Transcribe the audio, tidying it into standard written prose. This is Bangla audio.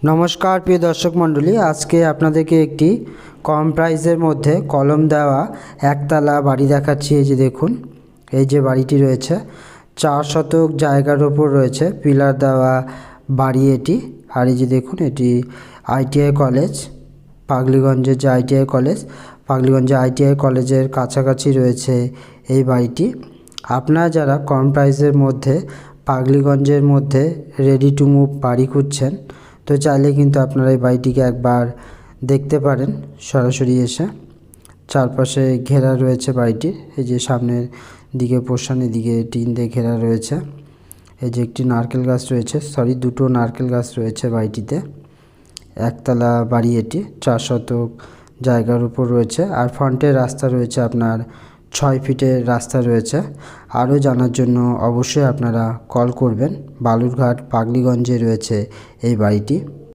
নমস্কার প্রিয় দর্শক মণ্ডলী, আজকে আপনাদেরকে একটি কম প্রাইসের মধ্যে কলম দেওয়া একতলা বাড়ি দেখাচ্ছি। এই যে দেখুন, এই যে বাড়িটি রয়েছে 4 শতক জায়গার ওপর রয়েছে, পিলার দেওয়া বাড়ি এটি। আর এই যে দেখুন, এটি ITI কলেজ, পাগলিগঞ্জের যে ITI কলেজ, পাগলিগঞ্জে ITI কলেজের কাছাকাছি রয়েছে এই বাড়িটি। আপনারা যারা কম প্রাইসের মধ্যে পাগলিগঞ্জের মধ্যে রেডি টু মুভ বাড়ি খুঁজছেন, তো চাইলে কিন্তু আপনারা এই বাড়িটিকে একবার দেখতে পারেন সরাসরি এসে। চারপাশে ঘেরা রয়েছে বাড়িটির, এই যে সামনের দিকে পোর্শনের দিকে টিন দিয়ে ঘেরা রয়েছে। এই যে একটি নারকেল গাছ রয়েছে, দুটো নারকেল গাছ রয়েছে বাড়িটিতে। একতলা বাড়ি এটি, 4 শতক জায়গার উপর রয়েছে। আর ফ্রন্টের রাস্তা রয়েছে আপনার 6 ফিটের রাস্তা রয়েছে। আরও জানার জন্য অবশ্যই আপনারা কল করবেন। বালুরঘাট পাগলিগঞ্জে রয়েছে এই বাড়িটি।